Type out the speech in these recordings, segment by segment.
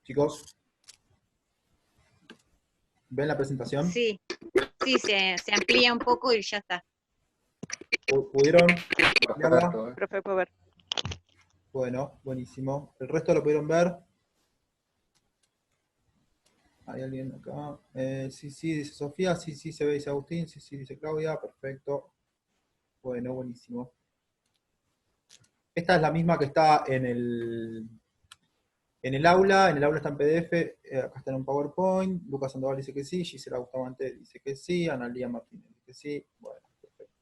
Chicos, ¿ven la presentación? Sí, sí, se amplía un poco y ya está. ¿Pudieron verla? Perfecto, Profe, puedo ver. Bueno, buenísimo. ¿El resto lo pudieron ver? ¿Hay alguien acá? Sí, dice Sofía, sí, se ve, dice Agustín, sí, dice Claudia, perfecto. Bueno, buenísimo. Esta es la misma que está en el aula está en PDF, acá está en un PowerPoint, Lucas Sandoval dice que sí, Gisela Bustamante dice que sí, Analía Martínez dice que sí, bueno, perfecto.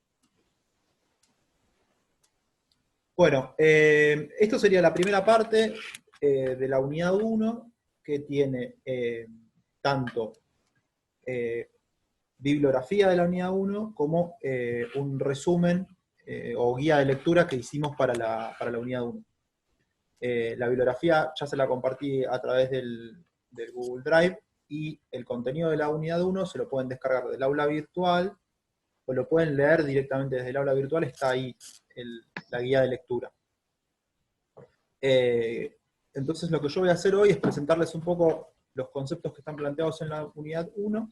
Bueno, esto sería la primera parte de la unidad 1, que tiene tanto bibliografía de la unidad 1 como un resumen o guía de lectura que hicimos para la unidad 1. La bibliografía ya se la compartí a través del Google Drive, y el contenido de la unidad 1 se lo pueden descargar del aula virtual o lo pueden leer directamente desde el aula virtual, está ahí la guía de lectura. Entonces lo que yo voy a hacer hoy es presentarles un poco los conceptos que están planteados en la unidad 1,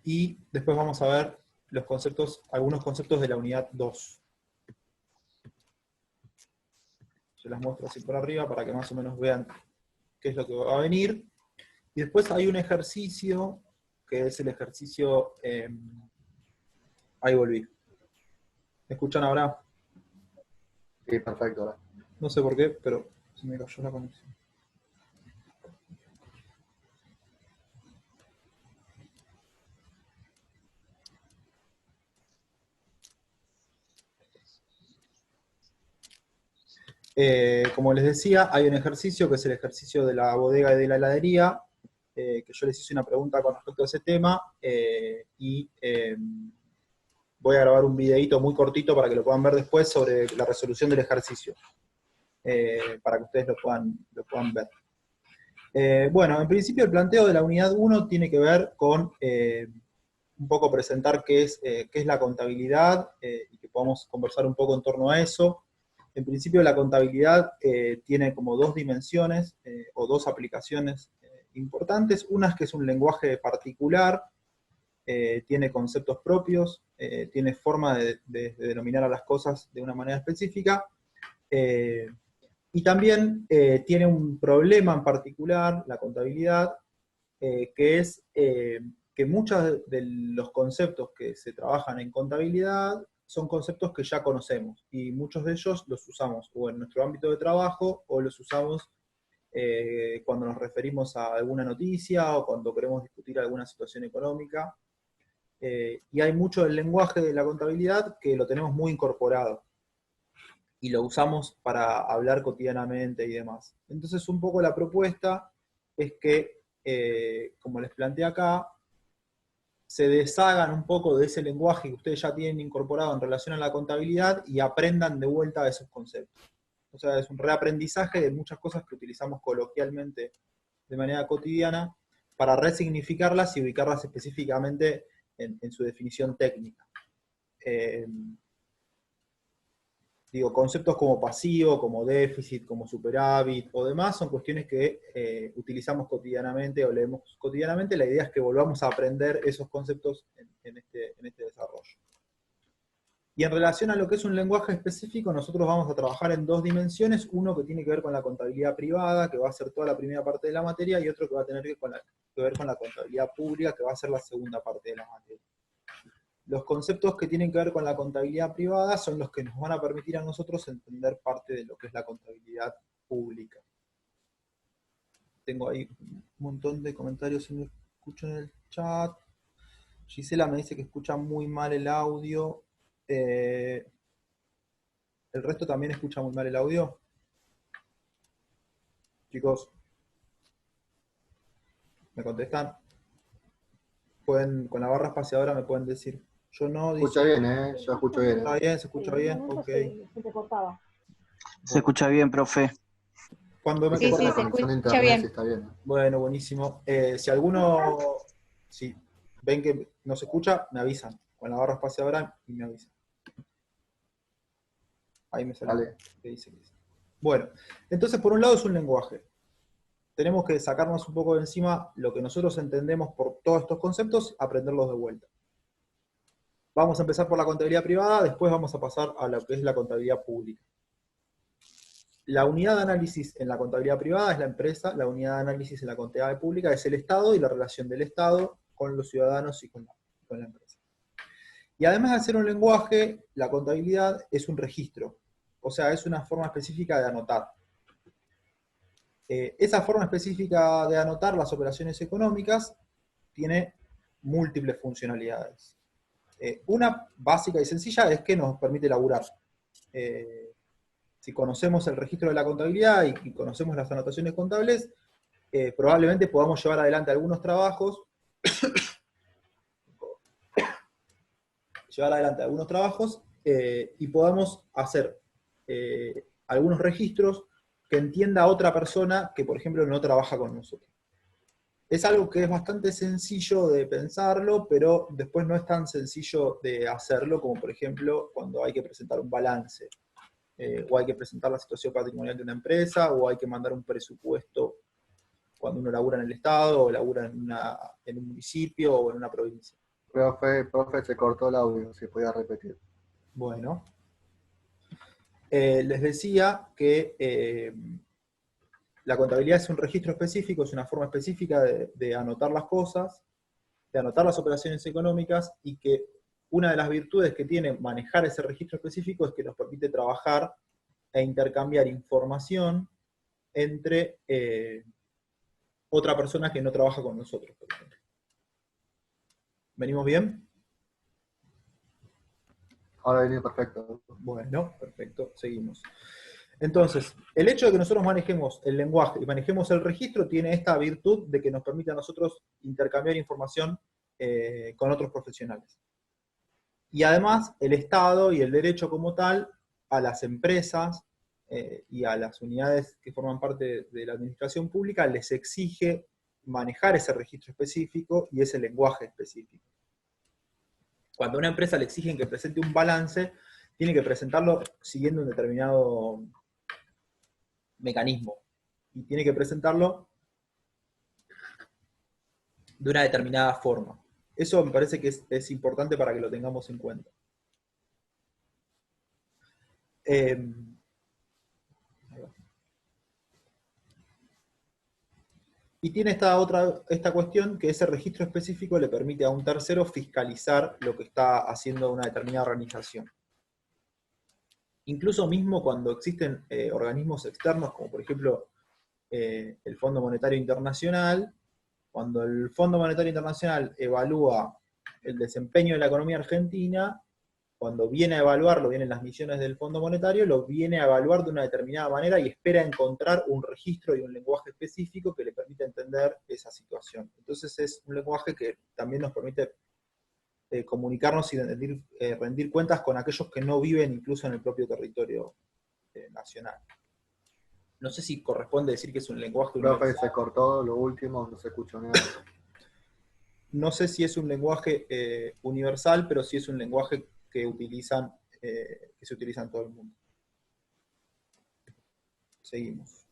y después vamos a ver algunos conceptos de la unidad 2. Se las muestro así por arriba para que más o menos vean qué es lo que va a venir. Y después hay un ejercicio, que es el ejercicio... ahí volví. ¿Me escuchan ahora? Sí, perfecto. No sé por qué, pero se me cayó la conexión. Como les decía, hay un ejercicio que es el ejercicio de la bodega y de la heladería, que yo les hice una pregunta con respecto a ese tema, y voy a grabar un videito muy cortito para que lo puedan ver después sobre la resolución del ejercicio, para que ustedes lo puedan ver. Bueno, en principio el planteo de la unidad 1 tiene que ver con un poco presentar qué es la contabilidad, y que podamos conversar un poco en torno a eso. En principio la contabilidad tiene como dos dimensiones o dos aplicaciones importantes. Una es que es un lenguaje particular, tiene conceptos propios, tiene forma de denominar a las cosas de una manera específica, y también tiene un problema en particular, la contabilidad, que es que muchos de los conceptos que se trabajan en contabilidad son conceptos que ya conocemos, y muchos de ellos los usamos o en nuestro ámbito de trabajo, o los usamos cuando nos referimos a alguna noticia, o cuando queremos discutir alguna situación económica, y hay mucho del lenguaje de la contabilidad que lo tenemos muy incorporado, y lo usamos para hablar cotidianamente y demás. Entonces un poco la propuesta es que, como les planteé acá, se deshagan un poco de ese lenguaje que ustedes ya tienen incorporado en relación a la contabilidad y aprendan de vuelta esos conceptos. O sea, es un reaprendizaje de muchas cosas que utilizamos coloquialmente de manera cotidiana para resignificarlas y ubicarlas específicamente en su definición técnica. Conceptos como pasivo, como déficit, como superávit o demás son cuestiones que utilizamos cotidianamente o leemos cotidianamente. La idea es que volvamos a aprender esos conceptos en este desarrollo. Y en relación a lo que es un lenguaje específico, nosotros vamos a trabajar en dos dimensiones: uno que tiene que ver con la contabilidad privada, que va a ser toda la primera parte de la materia, y otro que va a tener que ver con la contabilidad pública, que va a ser la segunda parte de la materia. Los conceptos que tienen que ver con la contabilidad privada son los que nos van a permitir a nosotros entender parte de lo que es la contabilidad pública. Tengo ahí un montón de comentarios si me escucho en el chat. Gisela me dice que escucha muy mal el audio. ¿El resto también escucha muy mal el audio? Chicos, ¿me contestan? Pueden, con la barra espaciadora me pueden decir. Yo no, dice. Escucha bien, yo escucho bien. ¿Está bien? ¿Se escucha bien? Ok. Se escucha bien, profe. Cuando me Sí, Por sí, la se conexión de escucha internet bien. sí está bien. Bueno, buenísimo. Si ven que no se escucha, me avisan. Con la barra espaciadora y me avisan. Ahí me sale. Dale. ¿Qué dice? Bueno, entonces por un lado es un lenguaje. Tenemos que sacarnos un poco de encima lo que nosotros entendemos por todos estos conceptos, aprenderlos de vuelta. Vamos a empezar por la contabilidad privada, después vamos a pasar a lo que es la contabilidad pública. La unidad de análisis en la contabilidad privada es la empresa, la unidad de análisis en la contabilidad pública es el Estado y la relación del Estado con los ciudadanos y con la empresa. Y además de ser un lenguaje, la contabilidad es un registro, o sea, es una forma específica de anotar. Esa forma específica de anotar las operaciones económicas tiene múltiples funcionalidades. Una básica y sencilla es que nos permite laburar. Si conocemos el registro de la contabilidad y conocemos las anotaciones contables, probablemente podamos llevar adelante algunos trabajos, y podamos hacer algunos registros que entienda otra persona que, por ejemplo, no trabaja con nosotros. Es algo que es bastante sencillo de pensarlo, pero después no es tan sencillo de hacerlo como, por ejemplo, cuando hay que presentar un balance, o hay que presentar la situación patrimonial de una empresa, o hay que mandar un presupuesto cuando uno labura en el Estado, o labura en un municipio, o en una provincia. Profe, se cortó el audio, si podía repetir. Bueno. Les decía que la contabilidad es un registro específico, es una forma específica de anotar las cosas, de anotar las operaciones económicas, y que una de las virtudes que tiene manejar ese registro específico es que nos permite trabajar e intercambiar información entre otra persona que no trabaja con nosotros, por ejemplo. ¿Venimos bien? Ahora viene perfecto. Bueno, perfecto, seguimos. Entonces, el hecho de que nosotros manejemos el lenguaje y manejemos el registro tiene esta virtud de que nos permite a nosotros intercambiar información con otros profesionales. Y además, el Estado y el derecho como tal, a las empresas y a las unidades que forman parte de la administración pública, les exige manejar ese registro específico y ese lenguaje específico. Cuando a una empresa le exigen que presente un balance, tiene que presentarlo siguiendo un determinado mecanismo. Y tiene que presentarlo de una determinada forma. Eso me parece que es importante para que lo tengamos en cuenta. Y tiene esta cuestión que ese registro específico le permite a un tercero fiscalizar lo que está haciendo una determinada organización. Incluso mismo cuando existen organismos externos, como por ejemplo el Fondo Monetario Internacional, cuando el Fondo Monetario Internacional evalúa el desempeño de la economía argentina, cuando viene a evaluarlo, vienen las misiones del Fondo Monetario, lo viene a evaluar de una determinada manera y espera encontrar un registro y un lenguaje específico que le permita entender esa situación. Entonces es un lenguaje que también nos permite comunicarnos y rendir cuentas con aquellos que no viven incluso en el propio territorio nacional. No sé si corresponde decir que es un lenguaje Profe, universal. se cortó lo último, no se escuchó nada. No sé si es un lenguaje universal, pero sí es un lenguaje que se utiliza en todo el mundo. Seguimos.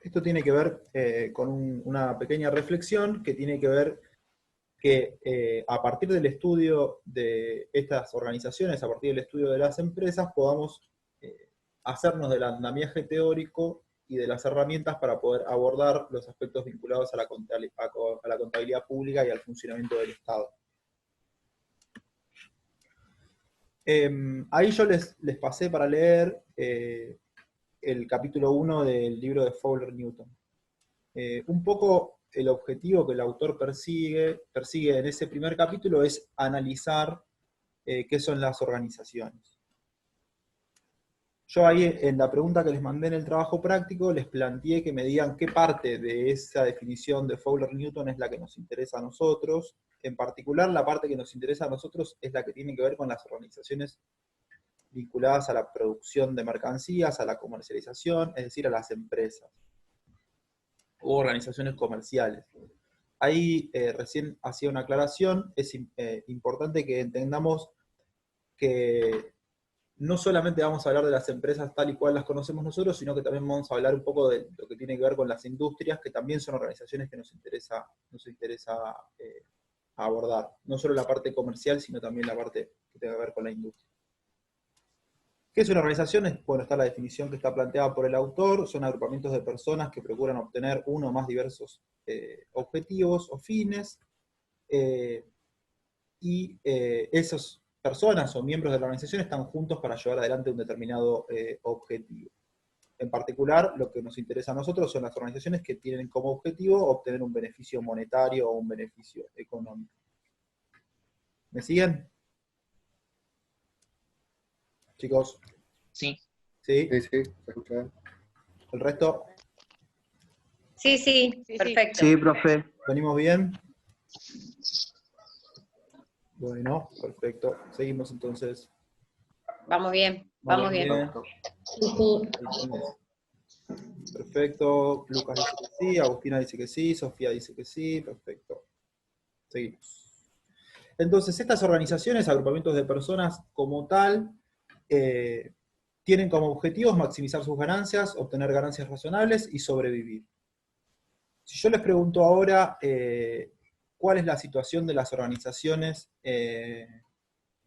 Esto tiene que ver con una pequeña reflexión que tiene que ver que a partir del estudio de estas organizaciones, a partir del estudio de las empresas, podamos hacernos del andamiaje teórico y de las herramientas para poder abordar los aspectos vinculados a la contabilidad pública y al funcionamiento del Estado. Ahí yo les pasé para leer el capítulo 1 del libro de Fowler Newton. Un poco el objetivo que el autor persigue en ese primer capítulo es analizar qué son las organizaciones. Yo ahí en la pregunta que les mandé en el trabajo práctico les planteé que me digan qué parte de esa definición de Fowler Newton es la que nos interesa a nosotros. En particular, la parte que nos interesa a nosotros es la que tiene que ver con las organizaciones vinculadas a la producción de mercancías, a la comercialización, es decir, a las empresas u organizaciones comerciales. Ahí recién hacía una aclaración, es importante que entendamos que no solamente vamos a hablar de las empresas tal y cual las conocemos nosotros, sino que también vamos a hablar un poco de lo que tiene que ver con las industrias, que también son organizaciones que nos interesa abordar. No solo la parte comercial, sino también la parte que tenga que ver con la industria. ¿Qué es una organización? Bueno, está la definición que está planteada por el autor, son agrupamientos de personas que procuran obtener uno o más diversos objetivos o fines, y esas personas o miembros de la organización están juntos para llevar adelante un determinado objetivo. En particular, lo que nos interesa a nosotros son las organizaciones que tienen como objetivo obtener un beneficio monetario o un beneficio económico. ¿Me siguen? Chicos. Sí. ¿Sí? Sí, se escucha bien. ¿El resto? Sí, sí, perfecto. Sí, profe. ¿Venimos bien? Bueno, perfecto. Seguimos entonces. Vamos bien, vamos bien. Perfecto. Lucas dice que sí, Agustina dice que sí, Sofía dice que sí, perfecto. Seguimos. Entonces, estas organizaciones, agrupamientos de personas como tal, tienen como objetivos maximizar sus ganancias, obtener ganancias razonables y sobrevivir. Si yo les pregunto ahora cuál es la situación de las organizaciones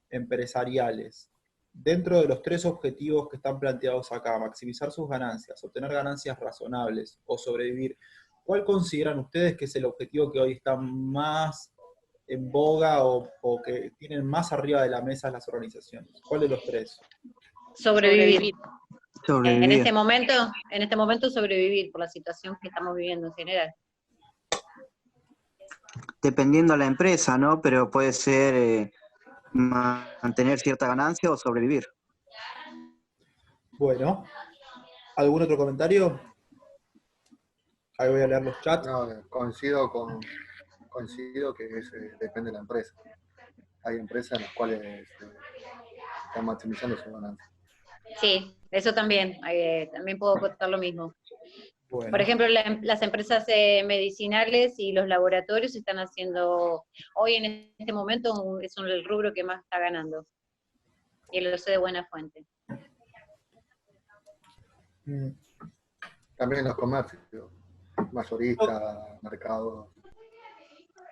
empresariales, dentro de los tres objetivos que están planteados acá, maximizar sus ganancias, obtener ganancias razonables o sobrevivir, ¿cuál consideran ustedes que es el objetivo que hoy está más en boga o que tienen más arriba de la mesa las organizaciones? ¿Cuál de los tres? Sobrevivir. Sobrevivir. En este momento sobrevivir por la situación que estamos viviendo en general. Dependiendo de la empresa, ¿no? Pero puede ser mantener cierta ganancia o sobrevivir. Bueno, ¿algún otro comentario? Ahí voy a leer los chats. No, coincido que depende de la empresa. Hay empresas en las cuales están maximizando su ganancia. Sí, eso también. También puedo contar lo mismo. Bueno. Por ejemplo, las empresas medicinales y los laboratorios están haciendo, hoy en este momento es el rubro que más está ganando. Y lo sé de buena fuente. También los comercios, mayoristas, mercados.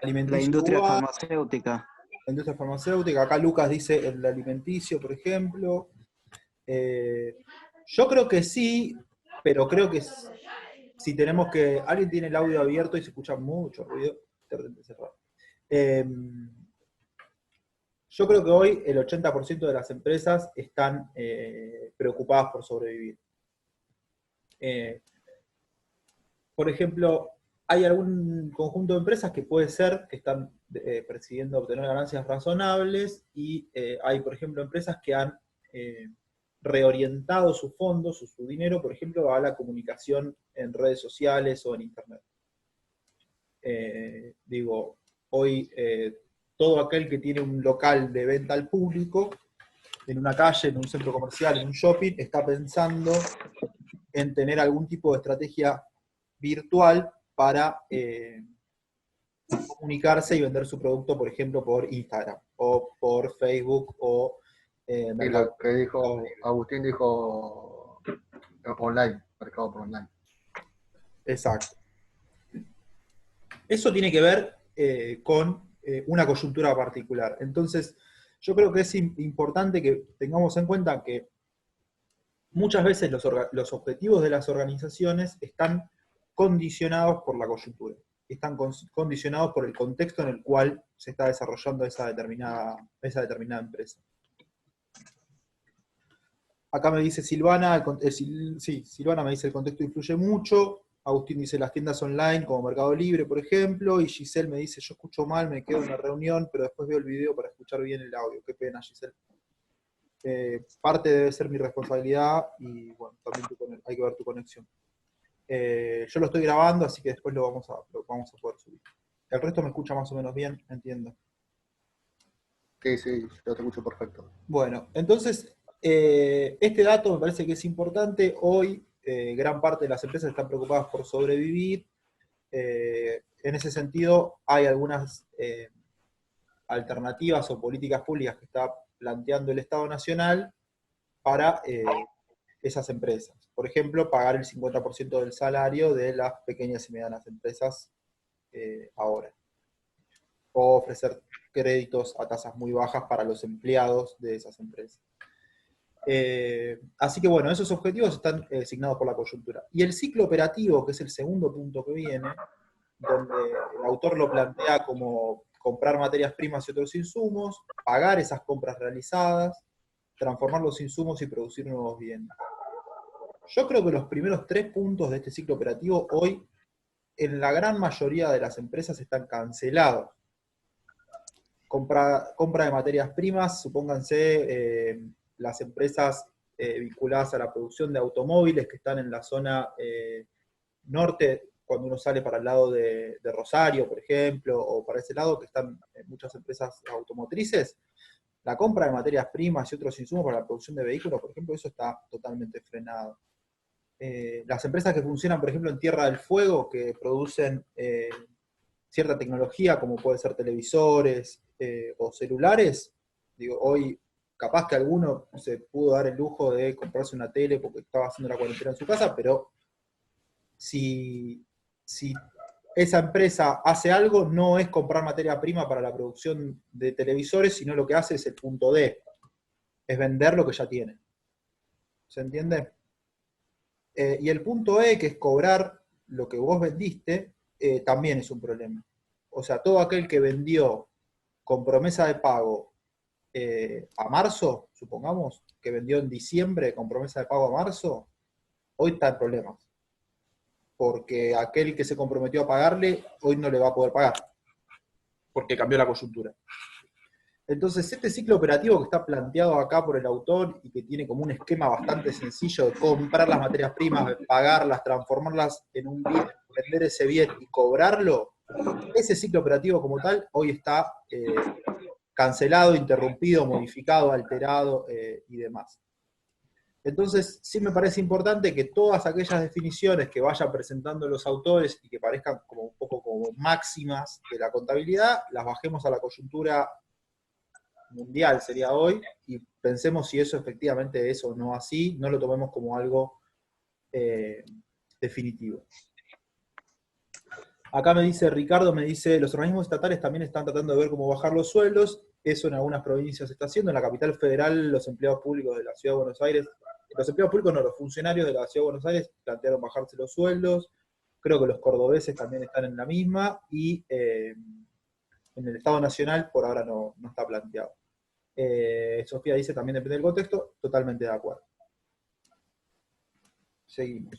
La industria farmacéutica. La industria farmacéutica. Acá Lucas dice el alimenticio, por ejemplo. Yo creo que sí, pero creo que si tenemos que... Alguien tiene el audio abierto y se escucha mucho ruido. Yo creo que hoy el 80% de las empresas están preocupadas por sobrevivir. Por ejemplo, hay algún conjunto de empresas que puede ser que están persiguiendo obtener ganancias razonables y hay, por ejemplo, empresas que han reorientado sus fondos, su dinero, por ejemplo, a la comunicación en redes sociales o en Internet. Hoy todo aquel que tiene un local de venta al público, en una calle, en un centro comercial, en un shopping, está pensando en tener algún tipo de estrategia virtual para comunicarse y vender su producto, por ejemplo, por Instagram, o por Facebook, o Y lo que dijo Agustín dijo online, mercado por online. Exacto. Eso tiene que ver con una coyuntura particular. Entonces, yo creo que es importante que tengamos en cuenta que muchas veces los objetivos de las organizaciones están condicionados por la coyuntura, están condicionados por el contexto en el cual se está desarrollando esa determinada empresa. Acá me dice Silvana, Silvana me dice el contexto influye mucho. Agustín dice las tiendas online como Mercado Libre, por ejemplo, y Giselle me dice yo escucho mal, me quedo en la reunión, pero después veo el video para escuchar bien el audio. Qué pena, Giselle. Parte debe ser mi responsabilidad y bueno, también hay que ver tu conexión. Yo lo estoy grabando, así que después lo vamos a poder subir. El resto me escucha más o menos bien, entiendo. Sí, yo te escucho perfecto. Bueno, entonces, este dato me parece que es importante. Hoy, gran parte de las empresas están preocupadas por sobrevivir. En ese sentido, hay algunas alternativas o políticas públicas que está planteando el Estado Nacional para esas empresas. Por ejemplo, pagar el 50% del salario de las pequeñas y medianas empresas ahora. O ofrecer créditos a tasas muy bajas para los empleados de esas empresas. Así que bueno, esos objetivos están asignados por la coyuntura. Y el ciclo operativo, que es el segundo punto que viene, donde el autor lo plantea como comprar materias primas y otros insumos, pagar esas compras realizadas, transformar los insumos y producir nuevos bienes. Yo creo que los primeros 3 puntos de este ciclo operativo hoy, en la gran mayoría de las empresas, están cancelados. Compra de materias primas, supónganse las empresas vinculadas a la producción de automóviles que están en la zona norte, cuando uno sale para el lado de Rosario, por ejemplo, o para ese lado, que están muchas empresas automotrices. La compra de materias primas y otros insumos para la producción de vehículos, por ejemplo, eso está totalmente frenado. Las empresas que funcionan, por ejemplo, en Tierra del Fuego, que producen cierta tecnología, como puede ser televisores o celulares, digo, hoy capaz que alguno se pudo dar el lujo de comprarse una tele porque estaba haciendo la cuarentena en su casa, pero si esa empresa hace algo, no es comprar materia prima para la producción de televisores, sino lo que hace es el punto D, es vender lo que ya tiene. ¿Se entiende? Y el punto E, que es cobrar lo que vos vendiste, también es un problema. O sea, todo aquel que vendió con promesa de pago a marzo, supongamos, que vendió en diciembre con promesa de pago a marzo, hoy está en problemas. Porque aquel que se comprometió a pagarle, hoy no le va a poder pagar. Porque cambió la coyuntura. Entonces, este ciclo operativo que está planteado acá por el autor y que tiene como un esquema bastante sencillo de comprar las materias primas, pagarlas, transformarlas en un bien, vender ese bien y cobrarlo, ese ciclo operativo como tal hoy está cancelado, interrumpido, modificado, alterado y demás. Entonces, sí me parece importante que todas aquellas definiciones que vayan presentando los autores y que parezcan como un poco como máximas de la contabilidad, las bajemos a la coyuntura mundial, sería hoy, y pensemos si eso efectivamente es o no así, no lo tomemos como algo definitivo. Acá me dice Ricardo, los organismos estatales también están tratando de ver cómo bajar los sueldos, eso en algunas provincias se está haciendo, en la capital federal los empleados públicos de la Ciudad de Buenos Aires, los empleados públicos no, los funcionarios de la Ciudad de Buenos Aires plantearon bajarse los sueldos, creo que los cordobeses también están en la misma, y en el Estado Nacional por ahora no está planteado. Sofía dice también depende del contexto, totalmente de acuerdo. Seguimos.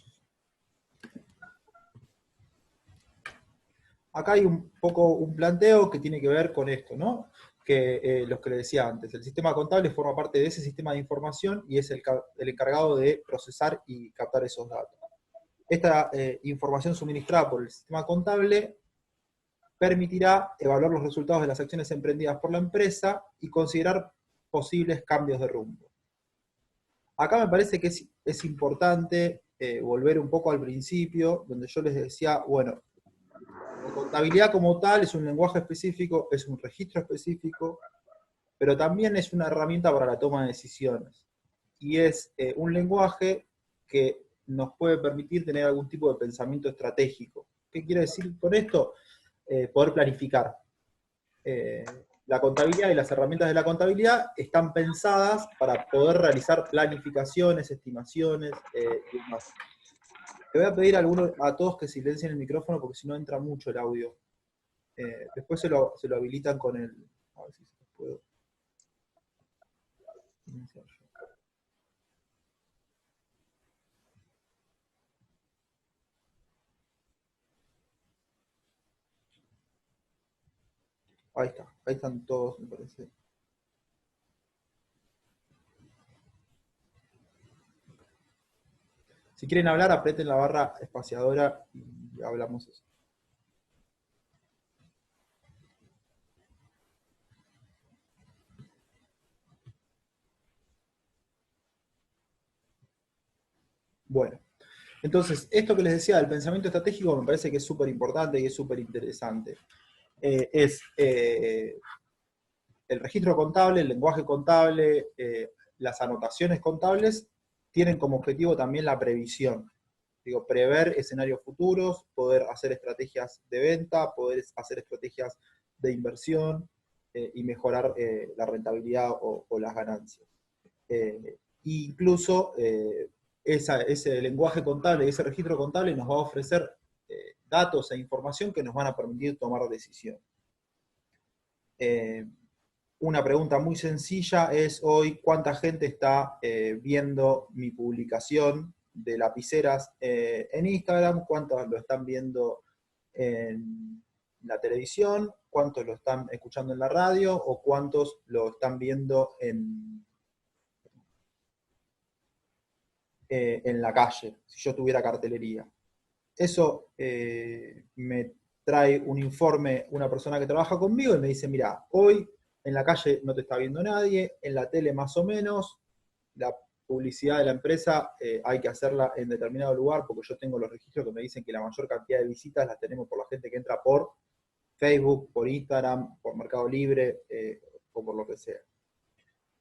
Acá hay un poco un planteo que tiene que ver con esto, ¿no? Que los que le decía antes, el sistema contable forma parte de ese sistema de información y es el encargado de procesar y captar esos datos. Esta información suministrada por el sistema contable permitirá evaluar los resultados de las acciones emprendidas por la empresa y considerar posibles cambios de rumbo. Acá me parece que es importante volver un poco al principio, donde yo les decía, bueno, la contabilidad como tal es un lenguaje específico, es un registro específico, pero también es una herramienta para la toma de decisiones. Y es un lenguaje que nos puede permitir tener algún tipo de pensamiento estratégico. ¿Qué quiere decir con esto? Poder planificar. La contabilidad y las herramientas de la contabilidad están pensadas para poder realizar planificaciones, estimaciones y demás. Le voy a pedir a todos que silencien el micrófono porque si no entra mucho el audio. Después se lo habilitan con el... A ver si se los puedo silenciar yo. Ahí está, ahí están todos, me parece. Si quieren hablar, aprieten la barra espaciadora y hablamos eso. Bueno, entonces, esto que les decía del pensamiento estratégico me parece que es súper importante y es súper interesante. el registro contable, el lenguaje contable, las anotaciones contables, tienen como objetivo también la previsión. Digo, prever escenarios futuros, poder hacer estrategias de venta, poder hacer estrategias de inversión y mejorar la rentabilidad o las ganancias. Incluso ese lenguaje contable, ese registro contable nos va a ofrecer datos e información que nos van a permitir tomar decisiones. Una pregunta muy sencilla es hoy, ¿cuánta gente está viendo mi publicación de lapiceras en Instagram? ¿Cuántos lo están viendo en la televisión? ¿Cuántos lo están escuchando en la radio? ¿O cuántos lo están viendo en la calle, si yo tuviera cartelería? Eso me trae un informe una persona que trabaja conmigo y me dice, mira, hoy en la calle no te está viendo nadie, en la tele más o menos, la publicidad de la empresa hay que hacerla en determinado lugar, porque yo tengo los registros que me dicen que la mayor cantidad de visitas las tenemos por la gente que entra por Facebook, por Instagram, por Mercado Libre, o por lo que sea.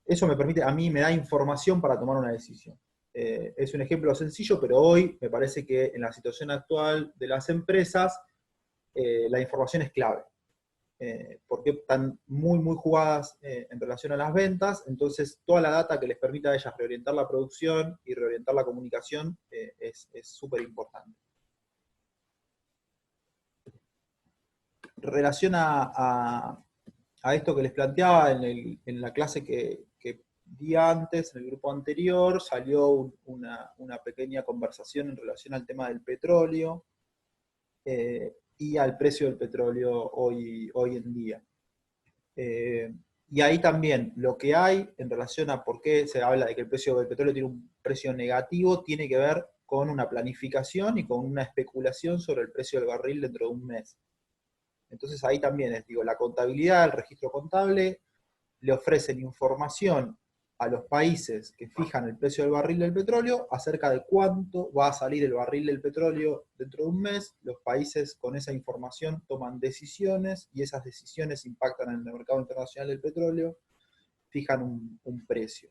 Eso me permite, a mí me da información para tomar una decisión. Es un ejemplo sencillo, pero hoy me parece que en la situación actual de las empresas, la información es clave. Porque están muy, muy jugadas en relación a las ventas, entonces toda la data que les permita a ellas reorientar la producción y reorientar la comunicación es súper importante. En relación a esto que les planteaba en la clase que di antes, en el grupo anterior, salió una pequeña conversación en relación al tema del petróleo y al precio del petróleo hoy en día. Y ahí también lo que hay en relación a por qué se habla de que el precio del petróleo tiene un precio negativo, tiene que ver con una planificación y con una especulación sobre el precio del barril dentro de un mes. Entonces ahí también es, digo, la contabilidad, el registro contable, le ofrecen información a los países que fijan el precio del barril del petróleo acerca de cuánto va a salir el barril del petróleo dentro de un mes. Los países con esa información toman decisiones y esas decisiones impactan en el mercado internacional del petróleo, fijan un precio.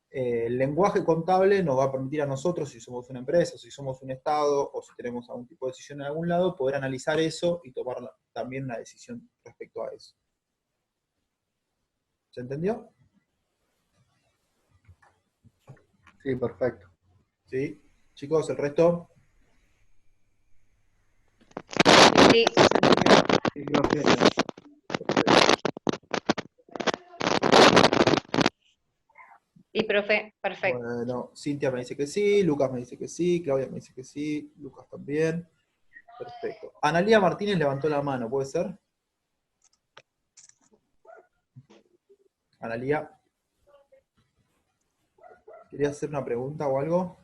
El lenguaje contable nos va a permitir a nosotros, si somos una empresa, si somos un Estado, o si tenemos algún tipo de decisión en algún lado, poder analizar eso y tomar también una decisión respecto a eso. ¿Se entendió? Sí, perfecto. ¿Sí? Chicos, ¿el resto? Sí. Sí, profe. Sí, profe, perfecto. Bueno, Cintia me dice que sí, Lucas me dice que sí, Claudia me dice que sí, Lucas también. Perfecto. Analía Martínez levantó la mano, ¿puede ser? Analía, ¿querías hacer una pregunta o algo?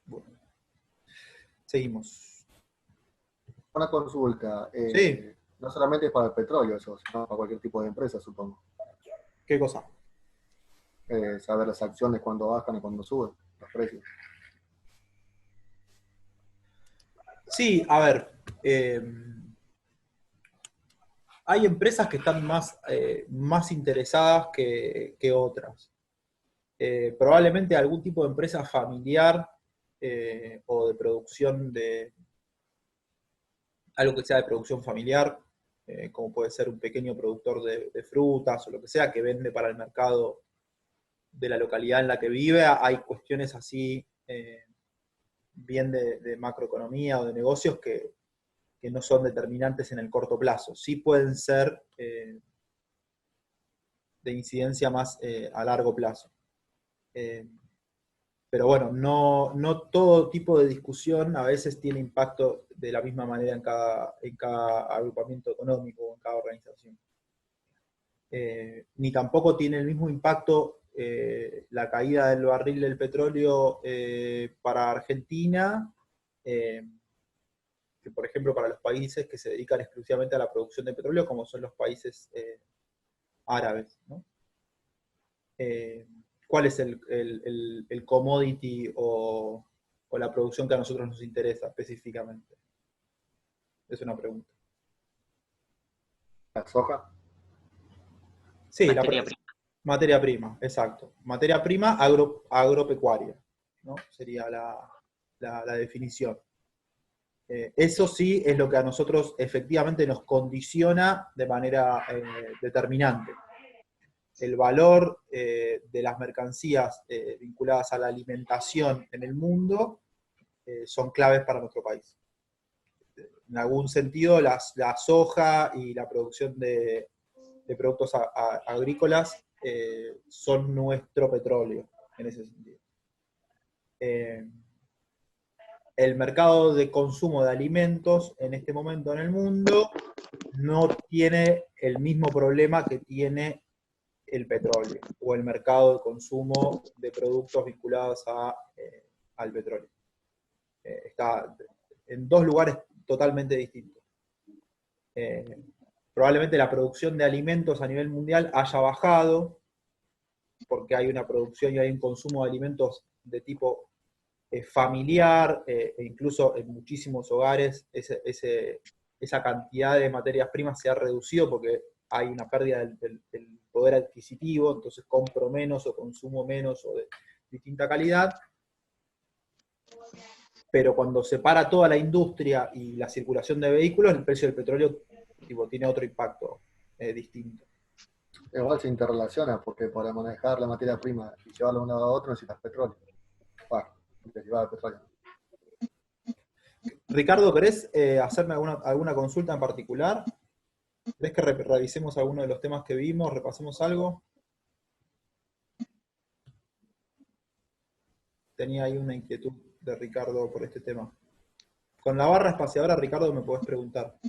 Bueno, seguimos. Una consulta. Sí, No solamente es para el petróleo eso, sino para cualquier tipo de empresa, supongo. ¿qué cosa? Saber las acciones cuando bajan y cuando suben, los precios. Sí, a ver, hay empresas que están más interesadas que otras. Probablemente algún tipo de empresa familiar o de producción algo que sea de producción familiar, como puede ser un pequeño productor de frutas o lo que sea, que vende para el mercado de la localidad en la que vive. Hay cuestiones así bien de macroeconomía o de negocios que no son determinantes en el corto plazo. Sí pueden ser de incidencia más a largo plazo. Pero bueno, no todo tipo de discusión a veces tiene impacto de la misma manera en cada agrupamiento económico o en cada organización. Ni tampoco tiene el mismo impacto la caída del barril del petróleo para Argentina, que por ejemplo para los países que se dedican exclusivamente a la producción de petróleo, como son los países árabes, ¿no? ¿Cuál es el commodity o la producción que a nosotros nos interesa específicamente? Es una pregunta. La soja. Sí, Materia prima. materia prima, exacto. Materia prima agropecuaria, ¿no? Sería la definición. Eso sí es lo que a nosotros efectivamente nos condiciona de manera determinante. El valor de las mercancías vinculadas a la alimentación en el mundo son claves para nuestro país. En algún sentido, la soja y la producción de productos agrícolas son nuestro petróleo, en ese sentido. El mercado de consumo de alimentos en este momento en el mundo no tiene el mismo problema que tiene el petróleo o el mercado de consumo de productos vinculados al petróleo. Está en dos lugares totalmente distintos. Probablemente la producción de alimentos a nivel mundial haya bajado porque hay una producción y hay un consumo de alimentos de tipo familiar, e incluso en muchísimos hogares esa cantidad de materias primas se ha reducido porque hay una pérdida del poder adquisitivo, entonces compro menos o consumo menos o de distinta calidad. Pero cuando se para toda la industria y la circulación de vehículos, el precio del petróleo tiene otro impacto distinto. Igual se interrelaciona, porque para manejar la materia prima y llevarla de un lado a otro necesitas petróleo. Bueno, llevar el petróleo. Ricardo, ¿querés hacerme alguna consulta en particular? ¿Querés que revisemos alguno de los temas que vimos, repasemos algo? Tenía ahí una inquietud de Ricardo por este tema. Con la barra espaciadora, Ricardo, me podés preguntar.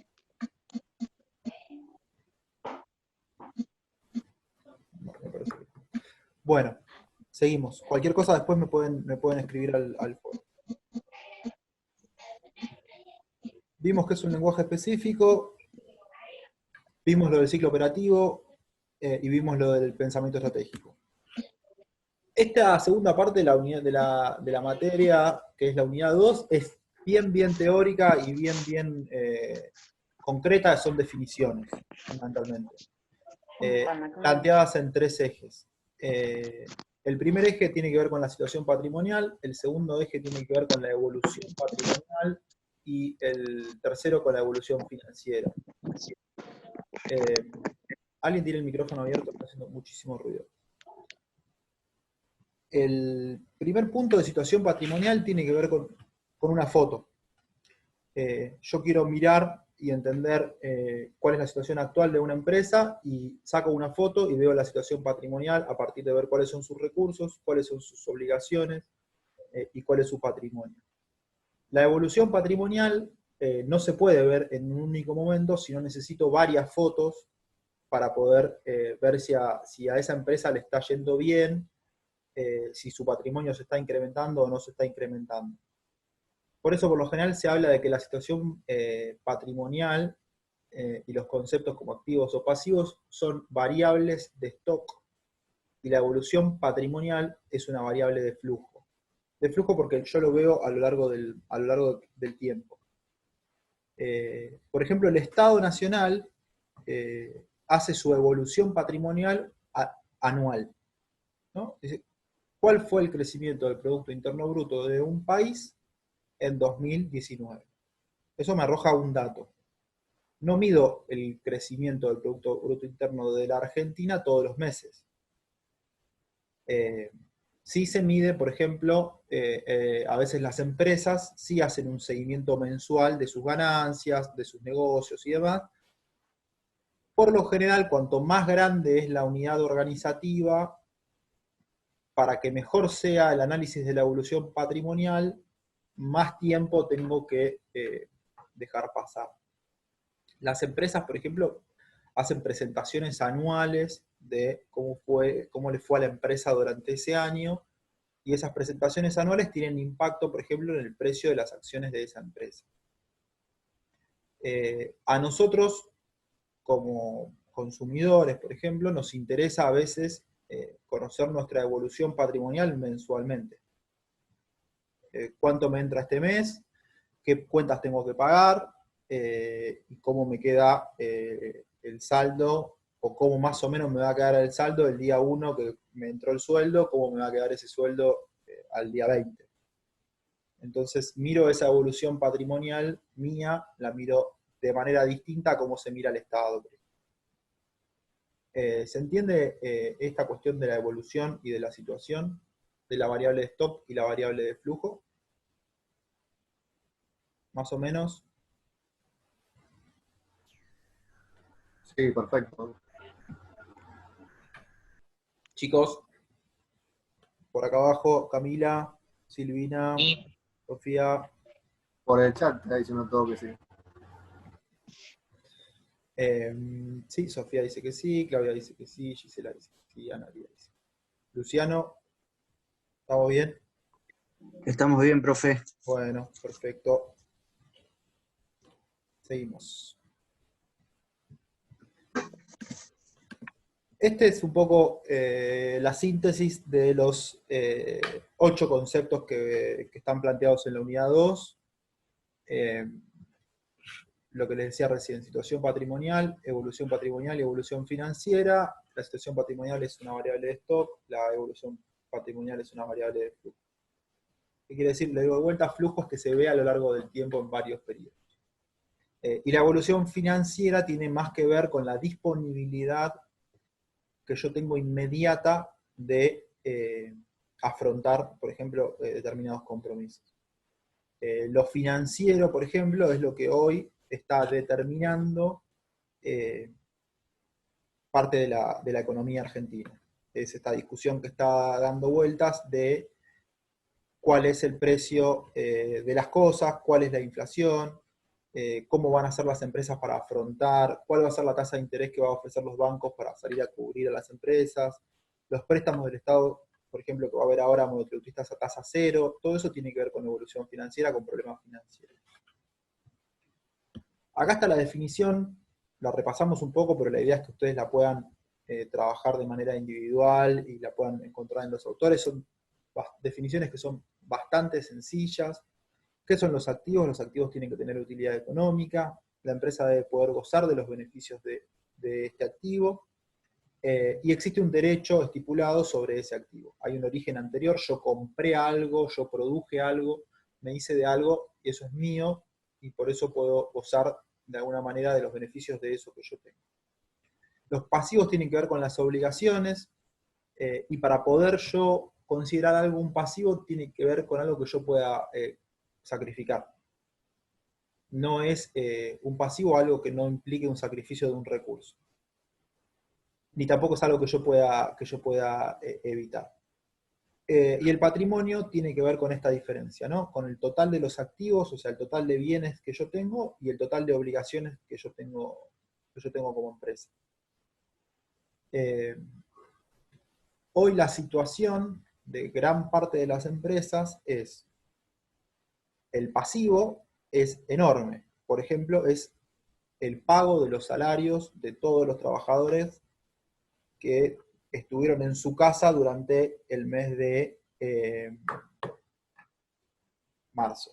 No, me parece que... Bueno, seguimos. Cualquier cosa después me pueden escribir al foro. Vimos que es un lenguaje específico, vimos lo del ciclo operativo y vimos lo del pensamiento estratégico. Esta segunda parte de la unidad de la materia, que es la unidad 2, es bien teórica y bien concreta, son definiciones, fundamentalmente. Planteadas en 3 ejes. El primer eje tiene que ver con la situación patrimonial, el segundo eje tiene que ver con la evolución patrimonial y el tercero con la evolución financiera. Alguien tiene el micrófono abierto, está haciendo muchísimo ruido. El primer punto de situación patrimonial tiene que ver con una foto. Yo quiero mirar y entender cuál es la situación actual de una empresa y saco una foto y veo la situación patrimonial a partir de ver cuáles son sus recursos, cuáles son sus obligaciones y cuál es su patrimonio. La evolución patrimonial no se puede ver en un único momento, sino necesito varias fotos para poder ver si a esa empresa le está yendo bien, si su patrimonio se está incrementando o no se está incrementando. Por eso, por lo general, se habla de que la situación patrimonial y los conceptos como activos o pasivos son variables de stock, y la evolución patrimonial es una variable de flujo. De flujo porque yo lo veo a lo largo del tiempo. Por ejemplo, el Estado Nacional hace su evolución patrimonial anual, ¿no? Dice, ¿cuál fue el crecimiento del Producto Interno Bruto de un país en 2019? Eso me arroja un dato. No mido el crecimiento del Producto Bruto Interno de la Argentina todos los meses. Sí se mide, por ejemplo, a veces las empresas sí hacen un seguimiento mensual de sus ganancias, de sus negocios y demás. Por lo general, cuanto más grande es la unidad organizativa, para que mejor sea el análisis de la evolución patrimonial, más tiempo tengo que dejar pasar. Las empresas, por ejemplo, hacen presentaciones anuales de cómo le fue a la empresa durante ese año, y esas presentaciones anuales tienen impacto, por ejemplo, en el precio de las acciones de esa empresa. A nosotros, como consumidores, por ejemplo, nos interesa a veces conocer nuestra evolución patrimonial mensualmente. ¿Cuánto me entra este mes? ¿Qué cuentas tengo que pagar? Y cómo me queda el saldo, o cómo más o menos me va a quedar el saldo el día 1 que me entró el sueldo, cómo me va a quedar ese sueldo al día 20. Entonces miro esa evolución patrimonial mía, la miro de manera distinta a cómo se mira el Estado. ¿Se entiende esta cuestión de la evolución y de la situación, de la variable de stock y la variable de flujo? Más o menos. Sí, perfecto. Chicos, por acá abajo, Camila, Silvina, Sofía. Por el chat está diciendo todo que sí. Sí, Sofía dice que sí, Claudia dice que sí, Gisela dice que sí, Ana María dice. Luciano, ¿estamos bien? Estamos bien, profe. Bueno, perfecto. Seguimos. Este es un poco la síntesis de los 8 conceptos que están planteados en la unidad 2. Lo que les decía recién, situación patrimonial y evolución financiera. La situación patrimonial es una variable de stock, la evolución patrimonial es una variable de flujo. ¿Qué quiere decir? Le digo de vuelta, flujo es que se ve a lo largo del tiempo en varios periodos. Y la evolución financiera tiene más que ver con la disponibilidad que yo tengo inmediata de afrontar, por ejemplo, determinados compromisos. Lo financiero, por ejemplo, es lo que hoy está determinando parte de la economía argentina. Es esta discusión que está dando vueltas de cuál es el precio de las cosas, cuál es la inflación, cómo van a ser las empresas para afrontar, cuál va a ser la tasa de interés que van a ofrecer los bancos para salir a cubrir a las empresas, los préstamos del Estado, por ejemplo, que va a haber ahora monotributistas a tasa cero, todo eso tiene que ver con evolución financiera, con problemas financieros. Acá está la definición, la repasamos un poco, pero la idea es que ustedes la puedan trabajar de manera individual y la puedan encontrar en los autores. Son definiciones que son bastante sencillas. ¿Qué son los activos? Los activos tienen que tener utilidad económica, la empresa debe poder gozar de los beneficios de este activo, y existe un derecho estipulado sobre ese activo. Hay un origen anterior, yo compré algo, yo produje algo, me hice de algo, y eso es mío, y por eso puedo gozar de alguna manera de los beneficios de eso que yo tengo. Los pasivos tienen que ver con las obligaciones, y para poder yo considerar algo un pasivo, tiene que ver con algo que yo pueda sacrificar. No es un pasivo algo que no implique un sacrificio de un recurso. Ni tampoco es algo que yo pueda evitar. Y el patrimonio tiene que ver con esta diferencia, ¿no? Con el total de los activos, o sea, el total de bienes que yo tengo y el total de obligaciones que yo tengo como empresa. Hoy la situación de gran parte de las empresas es, el pasivo es enorme. Por ejemplo, es el pago de los salarios de todos los trabajadores que estuvieron en su casa durante el mes de marzo.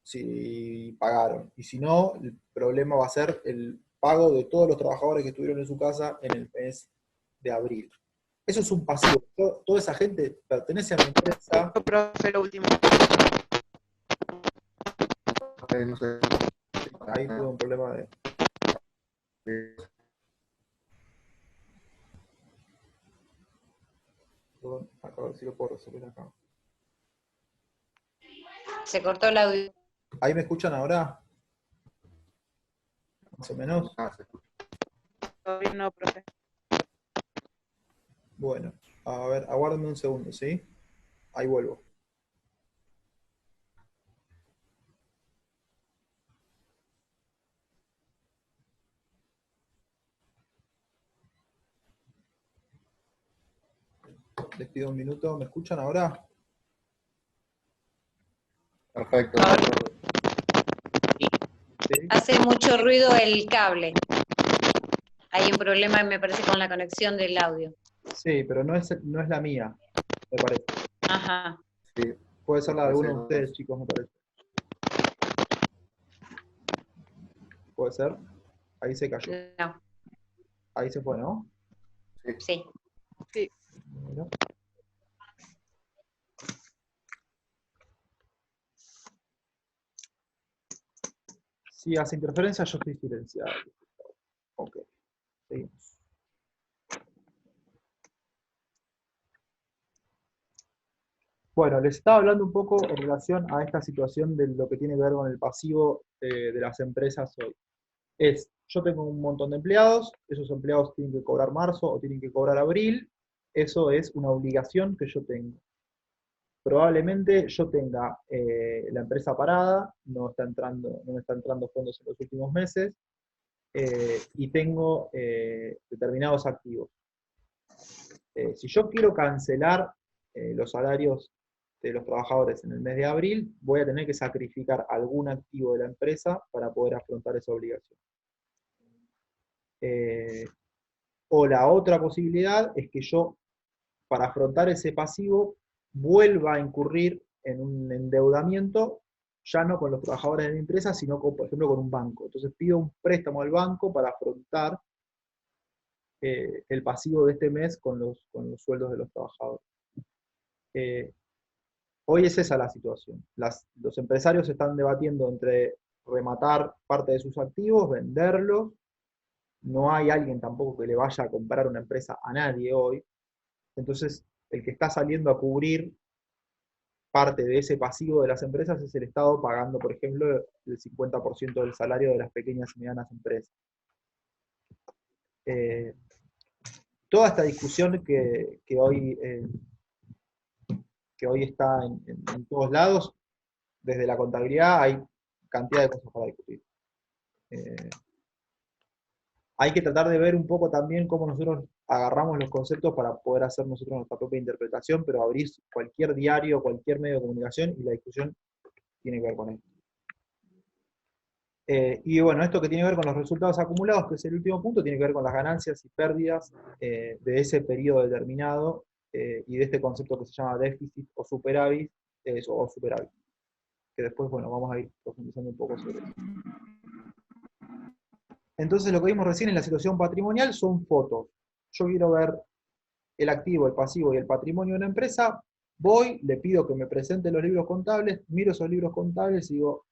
Si pagaron. Y si no, el problema va a ser el pago de todos los trabajadores que estuvieron en su casa en el mes de abril. Eso es un pasivo. Toda esa gente pertenece a mi empresa. Profe, lo último. No sé. Ahí tuve un problema de... A ver si lo puedo resolver acá. Se cortó el audio. ¿Ahí me escuchan ahora? Más o menos. Se escucha. Todavía no, profe. Bueno, a ver, aguárdenme un segundo, ¿sí? Ahí vuelvo. Les pido un minuto. ¿Me escuchan ahora? Perfecto. ¿Sí? Hace mucho ruido el cable. Hay un problema, me parece, con la conexión del audio. Sí, pero no es la mía, me parece. Ajá. Sí. Puede ser la de alguno de Sí. ustedes, chicos, me parece. ¿Puede ser? Ahí se cayó. No, Ahí se fue, ¿no? sí. Sí. Bueno. Si hace interferencia, yo estoy silenciado. Ok, seguimos. Bueno, les estaba hablando un poco en relación a esta situación de lo que tiene que ver con el pasivo de las empresas hoy. Yo tengo un montón de empleados, esos empleados tienen que cobrar marzo o tienen que cobrar abril, eso es una obligación que yo tengo. Probablemente yo tenga la empresa parada, no me está entrando fondos en los últimos meses, y tengo determinados activos. Si yo quiero cancelar los salarios de los trabajadores en el mes de abril, voy a tener que sacrificar algún activo de la empresa para poder afrontar esa obligación. O la otra posibilidad es que yo, para afrontar ese pasivo, vuelva a incurrir en un endeudamiento, ya no con los trabajadores de mi empresa, sino, por ejemplo, con un banco. Entonces pido un préstamo al banco para afrontar el pasivo de este mes con los sueldos de los trabajadores. Hoy es esa la situación. Los empresarios están debatiendo entre rematar parte de sus activos, venderlos. No hay alguien tampoco que le vaya a comprar una empresa a nadie hoy. Entonces, el que está saliendo a cubrir parte de ese pasivo de las empresas es el Estado pagando, por ejemplo, el 50% del salario de las pequeñas y medianas empresas. Toda esta discusión que hoy está en todos lados, desde la contabilidad hay cantidad de cosas para discutir. Hay que tratar de ver un poco también cómo nosotros agarramos los conceptos para poder hacer nosotros nuestra propia interpretación, pero abrir cualquier diario, cualquier medio de comunicación y la discusión tiene que ver con esto. Y bueno, esto que tiene que ver con los resultados acumulados, que es el último punto, tiene que ver con las ganancias y pérdidas de ese periodo determinado y de este concepto que se llama déficit o superávit, que después, bueno, vamos a ir profundizando un poco sobre eso. Entonces lo que vimos recién en la situación patrimonial son fotos. Yo quiero ver el activo, el pasivo y el patrimonio de una empresa, voy, le pido que me presente los libros contables, miro esos libros contables y digo,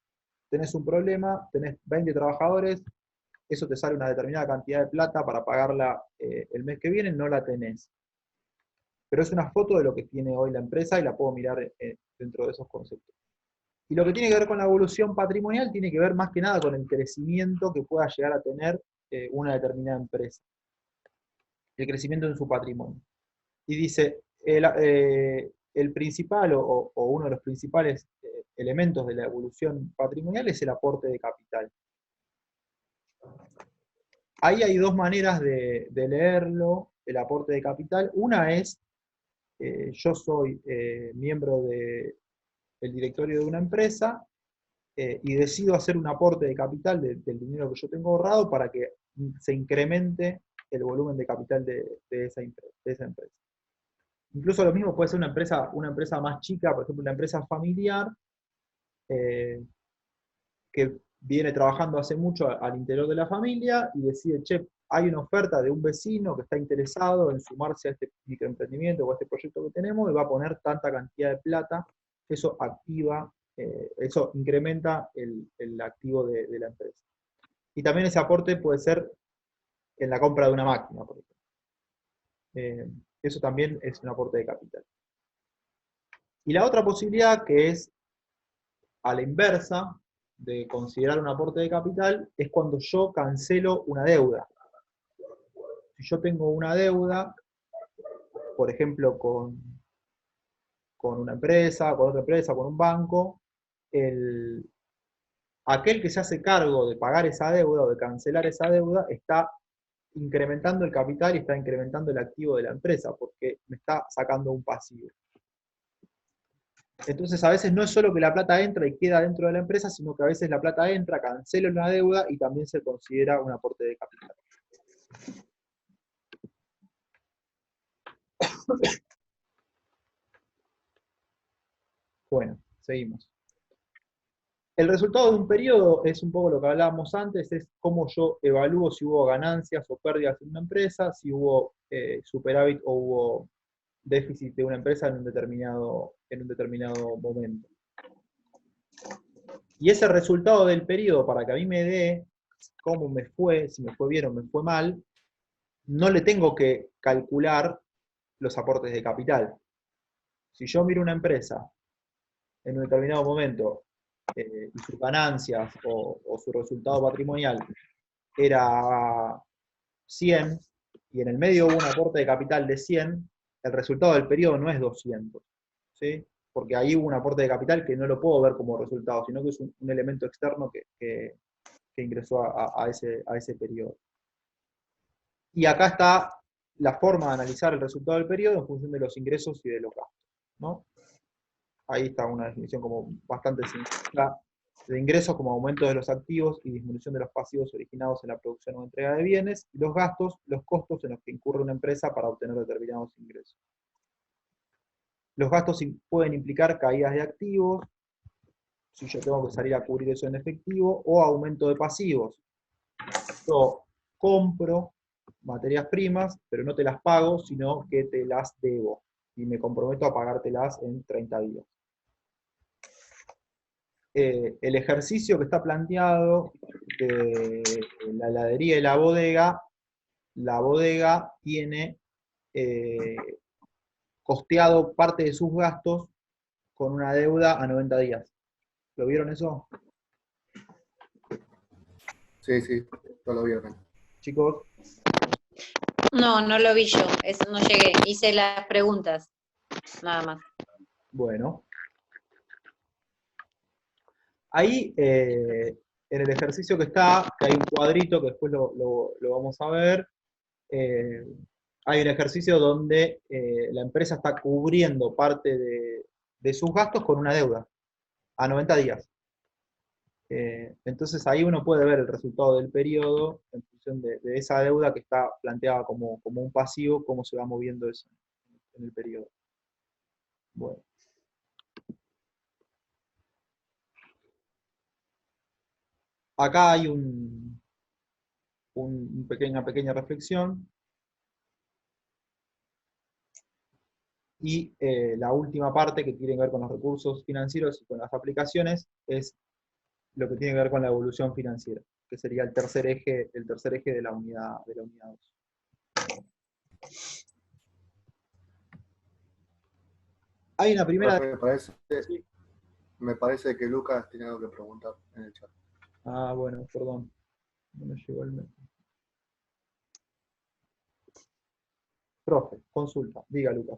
tenés un problema, tenés 20 trabajadores, eso te sale una determinada cantidad de plata para pagarla el mes que viene, no la tenés. Pero es una foto de lo que tiene hoy la empresa y la puedo mirar dentro de esos conceptos. Y lo que tiene que ver con la evolución patrimonial tiene que ver más que nada con el crecimiento que pueda llegar a tener una determinada empresa. El crecimiento en su patrimonio. Y dice, el principal o uno de los principales elementos de la evolución patrimonial es el aporte de capital. Ahí hay dos maneras de leerlo, el aporte de capital. Una es, yo soy miembro del directorio de una empresa y decido hacer un aporte de capital del dinero que yo tengo ahorrado para que se incremente el volumen de capital de esa empresa. Incluso lo mismo puede ser una empresa más chica, por ejemplo, una empresa familiar que viene trabajando hace mucho al interior de la familia y decide, che, hay una oferta de un vecino que está interesado en sumarse a este microemprendimiento o a este proyecto que tenemos y va a poner tanta cantidad de plata, eso activa, eso incrementa el activo de la empresa. Y también ese aporte puede ser en la compra de una máquina, por ejemplo. Eso también es un aporte de capital. Y la otra posibilidad, que es a la inversa de considerar un aporte de capital, es cuando yo cancelo una deuda. Si yo tengo una deuda, por ejemplo, con una empresa, con otra empresa, con un banco, aquel que se hace cargo de pagar esa deuda o de cancelar esa deuda está incrementando el capital y está incrementando el activo de la empresa, porque me está sacando un pasivo. Entonces a veces no es solo que la plata entra y queda dentro de la empresa, sino que a veces la plata entra, cancela una deuda y también se considera un aporte de capital. Bueno, seguimos. El resultado de un periodo es un poco lo que hablábamos antes, es cómo yo evalúo si hubo ganancias o pérdidas en una empresa, si hubo superávit o hubo déficit de una empresa en un determinado momento. Y ese resultado del periodo, para que a mí me dé cómo me fue, si me fue bien o me fue mal, no le tengo que calcular los aportes de capital. Si yo miro una empresa en un determinado momento y sus ganancias o su resultado patrimonial era 100 y en el medio hubo un aporte de capital de 100, el resultado del periodo no es 200, ¿sí? Porque ahí hubo un aporte de capital que no lo puedo ver como resultado, sino que es un elemento externo que ingresó a ese periodo. Y acá está la forma de analizar el resultado del periodo en función de los ingresos y de los gastos, ¿no? Ahí está una definición como bastante sencilla de ingresos como aumento de los activos y disminución de los pasivos originados en la producción o entrega de bienes, y los gastos, los costos en los que incurre una empresa para obtener determinados ingresos. Los gastos pueden implicar caídas de activos, si yo tengo que salir a cubrir eso en efectivo, o aumento de pasivos. Yo compro materias primas, pero no te las pago, sino que te las debo, y me comprometo a pagártelas en 30 días. El ejercicio que está planteado de la heladería y la bodega tiene costeado parte de sus gastos con una deuda a 90 días. ¿Lo vieron eso? Sí, yo lo vi acá. Chicos, No, no lo vi yo, eso no llegué. Hice las preguntas, nada más. bueno. Ahí, en el ejercicio que hay un cuadrito que después lo vamos a ver, hay un ejercicio donde la empresa está cubriendo parte de sus gastos con una deuda a 90 días. Entonces ahí uno puede ver el resultado del periodo en función de esa deuda que está planteada como un pasivo, cómo se va moviendo eso en el periodo. Bueno. Acá hay una pequeña reflexión. Y la última parte que tiene que ver con los recursos financieros y con las aplicaciones es lo que tiene que ver con la evolución financiera, que sería el tercer eje de la unidad 2. Hay una primera... Profe, Sí. me parece que Lucas tiene algo que preguntar en el chat. Ah, bueno, perdón. No me llegó el mail. Profe, consulta. Diga, Lucas.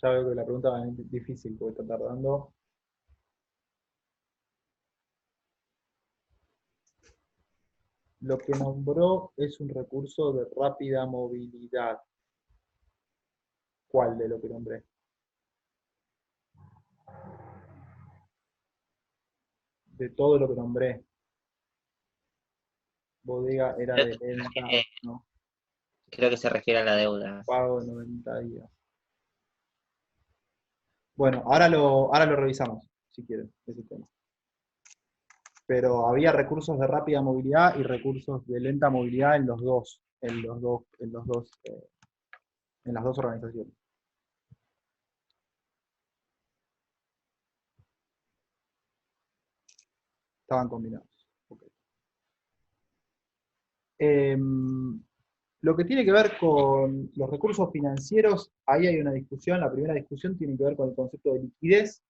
Ya veo que la pregunta es difícil porque está tardando. Lo que nombró es un recurso de rápida movilidad. ¿Cuál de lo que nombré? De todo lo que nombré. Bodega era de venta, ¿no? Creo que se refiere a la deuda. Pago de 90 días. Bueno, ahora lo revisamos, si quieren, ese tema. Pero había recursos de rápida movilidad y recursos de lenta movilidad en las dos organizaciones. Estaban combinados. Okay. Lo que tiene que ver con los recursos financieros, ahí hay una discusión. La primera discusión tiene que ver con el concepto de liquidez.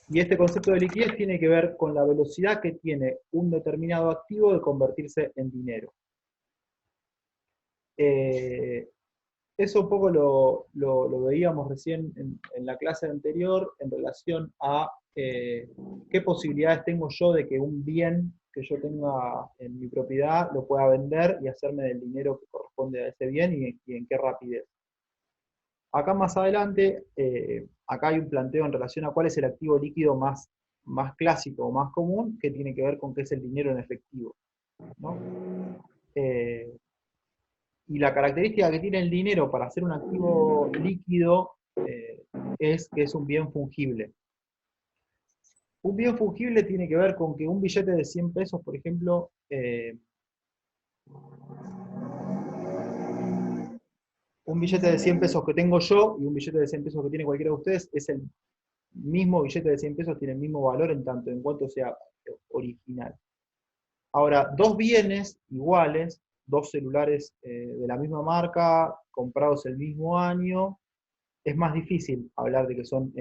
Y este concepto de liquidez tiene que ver con la velocidad que tiene un determinado activo de convertirse en dinero. Eso un poco lo veíamos recién en la clase anterior en relación a qué posibilidades tengo yo de que un bien que yo tenga en mi propiedad lo pueda vender y hacerme del dinero que corresponde a ese bien y en qué rapidez. Acá más adelante, acá hay un planteo en relación a cuál es el activo líquido más más clásico o más común, que tiene que ver con qué es el dinero en efectivo, ¿no? Y la característica que tiene el dinero para ser un activo líquido es que es un bien fungible. Un bien fungible tiene que ver con que un billete de 100 pesos, por ejemplo, un billete de 100 pesos que tengo yo y un billete de 100 pesos que tiene cualquiera de ustedes es el mismo billete de 100 pesos, tiene el mismo valor en tanto en cuanto sea original. Ahora, dos bienes iguales, dos celulares de la misma marca, comprados el mismo año, es más difícil hablar de que son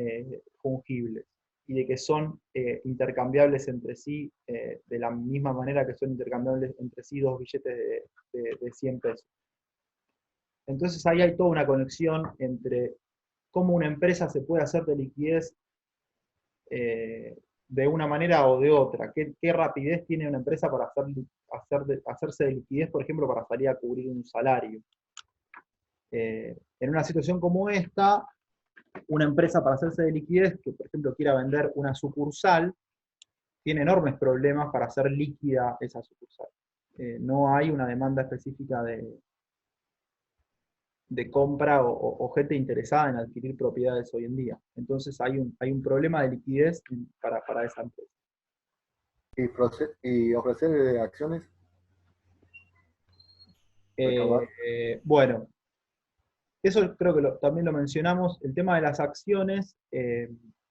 fungibles y de que son intercambiables entre sí de la misma manera que son intercambiables entre sí dos billetes de 100 pesos. Entonces ahí hay toda una conexión entre cómo una empresa se puede hacer de liquidez de una manera o de otra. ¿Qué rapidez tiene una empresa para hacerse de liquidez, por ejemplo, para salir a cubrir un salario? En una situación como esta, una empresa para hacerse de liquidez, que por ejemplo quiera vender una sucursal, tiene enormes problemas para hacer líquida esa sucursal. No hay una demanda específica de compra o gente interesada en adquirir propiedades hoy en día. Entonces hay un problema de liquidez para esa empresa. ¿Y ofrecer acciones? Bueno, eso creo que también lo mencionamos. El tema de las acciones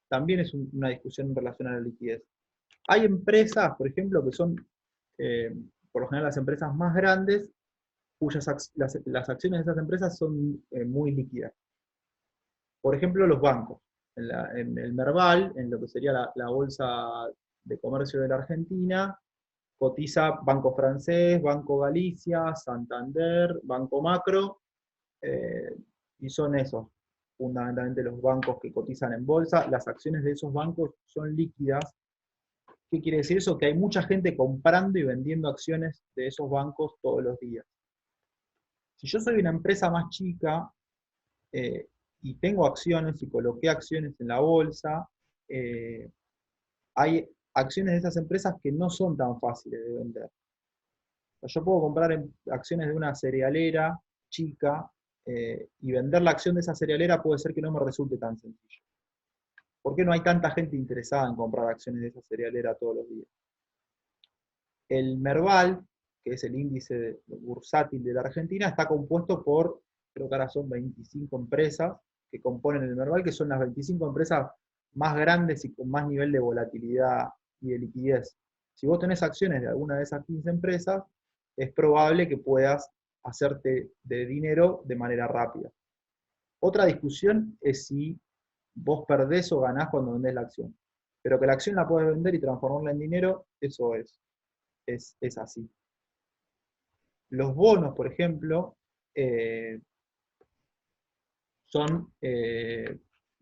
también es una discusión en relación a la liquidez. Hay empresas, por ejemplo, que son, por lo general, las empresas más grandes, cuyas las acciones de esas empresas son muy líquidas. Por ejemplo, los bancos. En el Merval, en lo que sería la Bolsa de Comercio de la Argentina, cotiza Banco Francés, Banco Galicia, Santander, Banco Macro, y son esos fundamentalmente los bancos que cotizan en bolsa. Las acciones de esos bancos son líquidas. ¿Qué quiere decir eso? Que hay mucha gente comprando y vendiendo acciones de esos bancos todos los días. Si yo soy una empresa más chica y tengo acciones y coloqué acciones en la bolsa, hay acciones de esas empresas que no son tan fáciles de vender. O sea, yo puedo comprar acciones de una cerealera chica y vender la acción de esa cerealera puede ser que no me resulte tan sencillo. ¿Por qué no hay tanta gente interesada en comprar acciones de esa cerealera todos los días? El Merval, que es el índice bursátil de la Argentina, está compuesto por, creo que ahora son 25 empresas que componen el Merval, que son las 25 empresas más grandes y con más nivel de volatilidad y de liquidez. Si vos tenés acciones de alguna de esas 15 empresas, es probable que puedas hacerte de dinero de manera rápida. Otra discusión es si vos perdés o ganás cuando vendés la acción. Pero que la acción la podés vender y transformarla en dinero, eso es así. Los bonos, por ejemplo,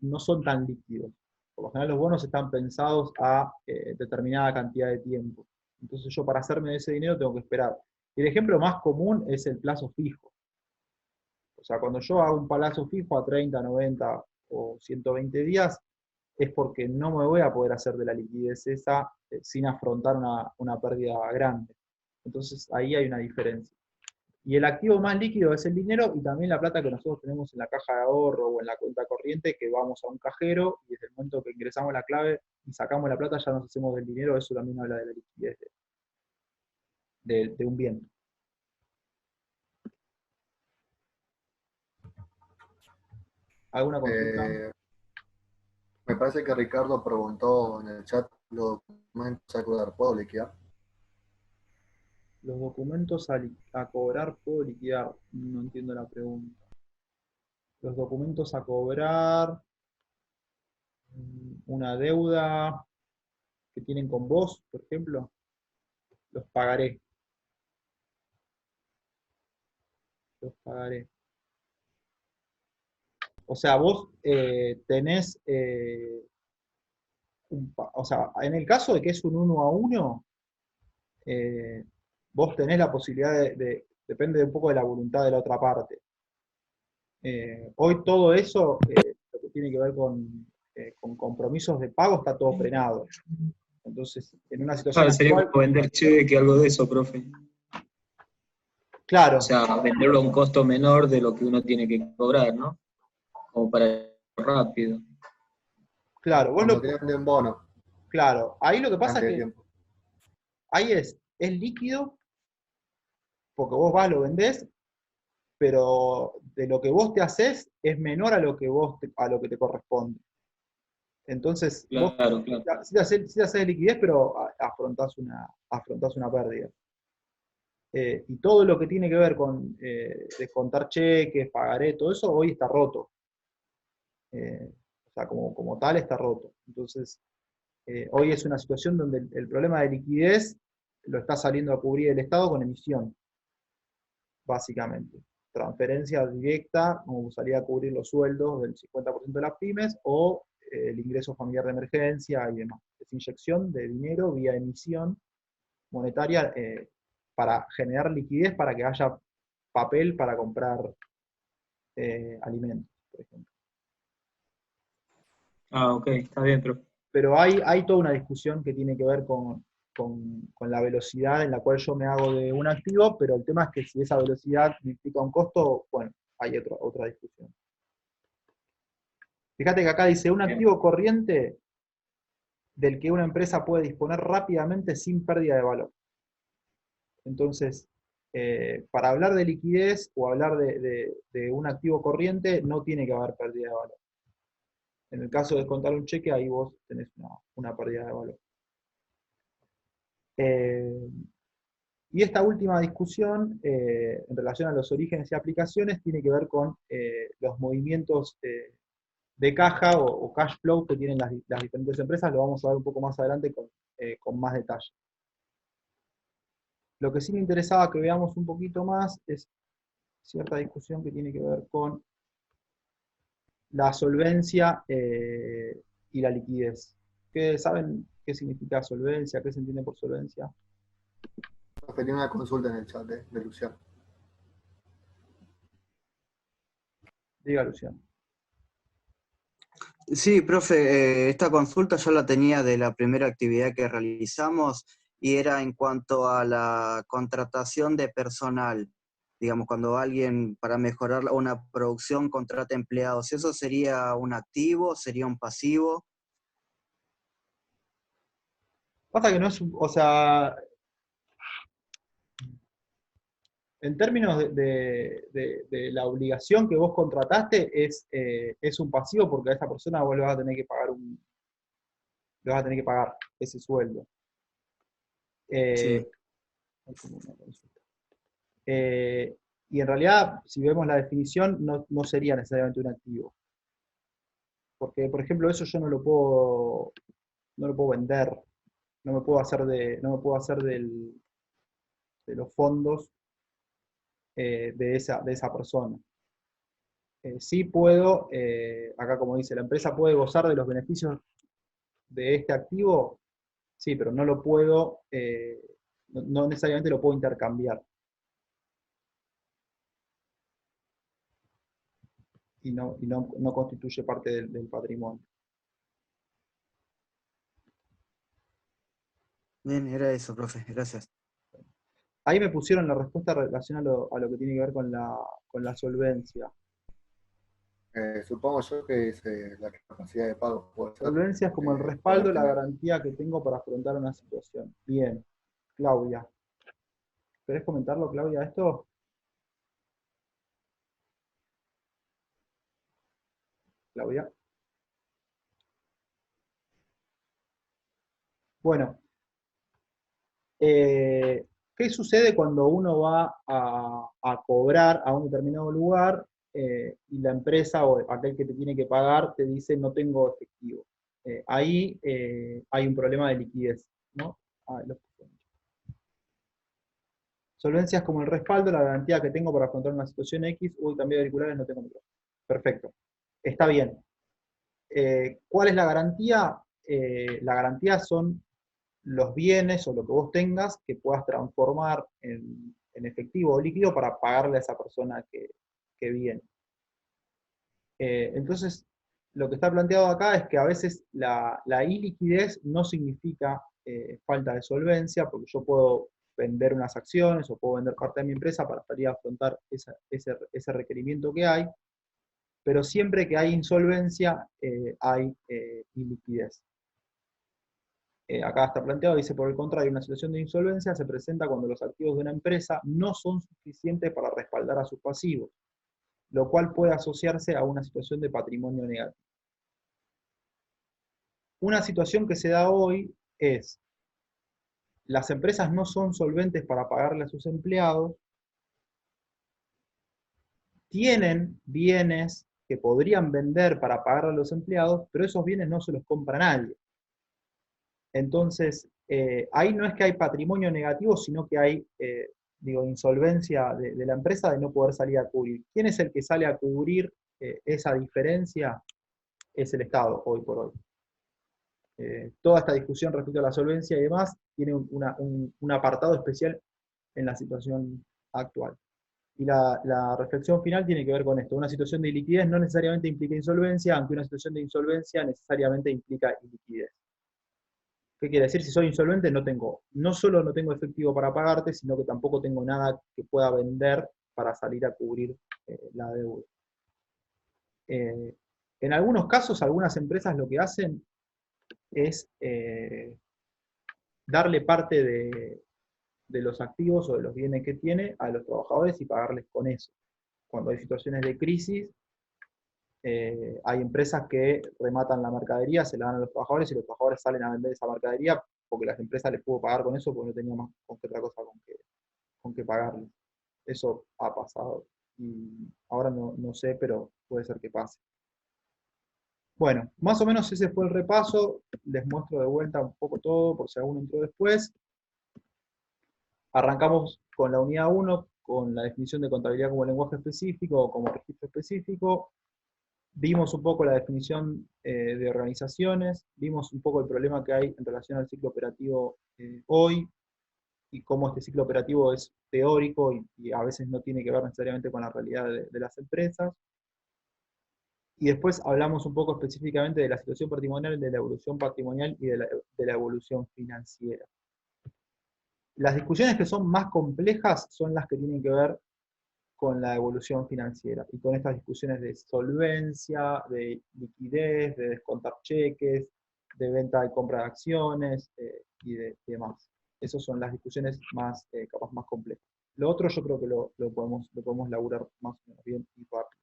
no son tan líquidos. Por lo general los bonos están pensados a determinada cantidad de tiempo. Entonces yo para hacerme de ese dinero tengo que esperar. Y el ejemplo más común es el plazo fijo. O sea, cuando yo hago un plazo fijo a 30, 90 o 120 días, es porque no me voy a poder hacer de la liquidez esa sin afrontar una pérdida grande. Entonces ahí hay una diferencia. Y el activo más líquido es el dinero y también la plata que nosotros tenemos en la caja de ahorro o en la cuenta corriente, que vamos a un cajero y desde el momento que ingresamos la clave y sacamos la plata ya nos hacemos del dinero. Eso también habla de la liquidez de un bien. ¿Alguna consulta? Me parece que Ricardo preguntó en el chat los documentos a cobrar, ¿puedo liquidar? Los documentos a cobrar, ¿puedo liquidar? No entiendo la pregunta. Los documentos a cobrar, una deuda que tienen con vos, por ejemplo, los pagaré. Los pagaré. O sea, vos tenés, o sea, en el caso de que es un 1 a 1, vos tenés la posibilidad depende un poco de la voluntad de la otra parte. Hoy todo eso, lo que tiene que ver con con compromisos de pago está todo frenado. Entonces, en una situación Claro, sería actual, como vender cheque, algo de eso, profe. claro, O sea, venderlo a un costo menor de lo que uno tiene que cobrar, ¿no? Como para rápido. claro, Cuando te venden bono, claro, ahí lo que pasa es antes de que tiempo. ahí es líquido, porque vos vas, lo vendés, pero de lo que vos te haces es menor a lo que a lo que te corresponde. Entonces, vos Claro, claro. sí te haces liquidez, pero afrontás una pérdida. Y todo lo que tiene que ver con descontar cheques, pagaré, todo eso, hoy está roto. O sea, como tal está roto. Entonces, hoy es una situación donde el problema de liquidez lo está saliendo a cubrir el Estado con emisión, básicamente. Transferencia directa, como salía a cubrir los sueldos del 50% de las pymes, o el ingreso familiar de emergencia y demás. Es inyección de dinero vía emisión monetaria para generar liquidez para que haya papel para comprar alimentos, por ejemplo. Ah, ok, está bien, profe. Pero hay toda una discusión que tiene que ver con la velocidad en la cual yo me hago de un activo, pero el tema es que si esa velocidad implica un costo, bueno, hay otra discusión. Fíjate que acá dice, un activo corriente del que una empresa puede disponer rápidamente sin pérdida de valor. Entonces, para hablar de liquidez o hablar de un activo corriente, no tiene que haber pérdida de valor. En el caso de descontar un cheque, ahí vos tenés una pérdida de valor. Y esta última discusión, en relación a los orígenes y aplicaciones, tiene que ver con los movimientos de caja o cash flow que tienen las diferentes empresas. Lo vamos a ver un poco más adelante con más detalle. Lo que sí me interesaba que veamos un poquito más es cierta discusión que tiene que ver con la solvencia y la liquidez. ¿Saben qué significa solvencia? ¿Qué se entiende por solvencia? Tenía una consulta en el chat de Luciano. Diga, Luciano. Sí, profe, esta consulta yo la tenía de la primera actividad que realizamos y era en cuanto a la contratación de personal. Digamos, cuando alguien para mejorar una producción contrata empleados, ¿eso sería un activo, sería un pasivo? Pasa que no es, o sea, en términos de la obligación que vos contrataste, es un pasivo porque a esa persona vos le vas a tener que pagar ese sueldo. Sí. Y en realidad, si vemos la definición, no sería necesariamente un activo. Porque, por ejemplo, eso yo no lo puedo vender, no me puedo hacer de los fondos de esa persona. Sí puedo, acá como dice, la empresa puede gozar de los beneficios de este activo, sí, pero no lo puedo, no necesariamente lo puedo intercambiar. Y no constituye parte del patrimonio. Bien, era eso, profe, gracias. Ahí me pusieron la respuesta en relación a lo que tiene que ver con la solvencia. Supongo yo que es la capacidad de pago. Puede ser, Solvencia es como el respaldo, la garantía que tengo para afrontar una situación. Bien, Claudia. ¿Querés comentarlo, Claudia, esto? Claudia. Bueno, ¿qué sucede cuando uno va a cobrar a un determinado lugar y la empresa o aquel que te tiene que pagar te dice no tengo efectivo? Ahí hay un problema de liquidez, ¿no? Solvencia es como el respaldo, la garantía que tengo para afrontar una situación X. Uy, cambié de auriculares, no tengo micrófono. Perfecto. Está bien. ¿Cuál es la garantía? La garantía son los bienes o lo que vos tengas que puedas transformar en efectivo o líquido para pagarle a esa persona que viene. Entonces, lo que está planteado acá es que a veces la iliquidez no significa falta de solvencia, porque yo puedo vender unas acciones o puedo vender parte de mi empresa para salir a afrontar ese requerimiento que hay, pero siempre que hay insolvencia hay iliquidez. Acá está planteado, dice, por el contrario, una situación de insolvencia se presenta cuando los activos de una empresa no son suficientes para respaldar a sus pasivos, lo cual puede asociarse a una situación de patrimonio negativo. Una situación que se da hoy es, las empresas no son solventes para pagarle a sus empleados, tienen bienes que podrían vender para pagarle a los empleados, pero esos bienes no se los compra nadie. Entonces, ahí no es que hay patrimonio negativo, sino que hay, insolvencia de la empresa de no poder salir a cubrir. ¿Quién es el que sale a cubrir esa diferencia? Es el Estado, hoy por hoy. Toda esta discusión respecto a la solvencia y demás tiene un apartado especial en la situación actual. Y la reflexión final tiene que ver con esto. Una situación de iliquidez no necesariamente implica insolvencia, aunque una situación de insolvencia necesariamente implica iliquidez. ¿Qué quiere decir? Si soy insolvente, no solo no tengo efectivo para pagarte, sino que tampoco tengo nada que pueda vender para salir a cubrir la deuda. En algunos casos, algunas empresas lo que hacen es darle parte de los activos o de los bienes que tiene a los trabajadores y pagarles con eso. Cuando hay situaciones de crisis, hay empresas que rematan la mercadería, se la dan a los trabajadores y los trabajadores salen a vender esa mercadería porque las empresas les pudo pagar con eso porque no tenían más con qué otra cosa con qué pagarles. Eso ha pasado. Y ahora no sé, pero puede ser que pase. Bueno, más o menos ese fue el repaso. Les muestro de vuelta un poco todo, por si alguno entró después. Arrancamos con la unidad 1, con la definición de contabilidad como lenguaje específico o como registro específico. Vimos un poco la definición de organizaciones, vimos un poco el problema que hay en relación al ciclo operativo hoy, y cómo este ciclo operativo es teórico y a veces no tiene que ver necesariamente con la realidad de las empresas. Y después hablamos un poco específicamente de la situación patrimonial, de la evolución patrimonial y de la evolución financiera. Las discusiones que son más complejas son las que tienen que ver con la evolución financiera y con estas discusiones de solvencia, de liquidez, de descontar cheques, de venta y compra de acciones y demás. Esas son las discusiones más, capaz más complejas. Lo otro yo creo que lo podemos laburar más o menos bien y rápido.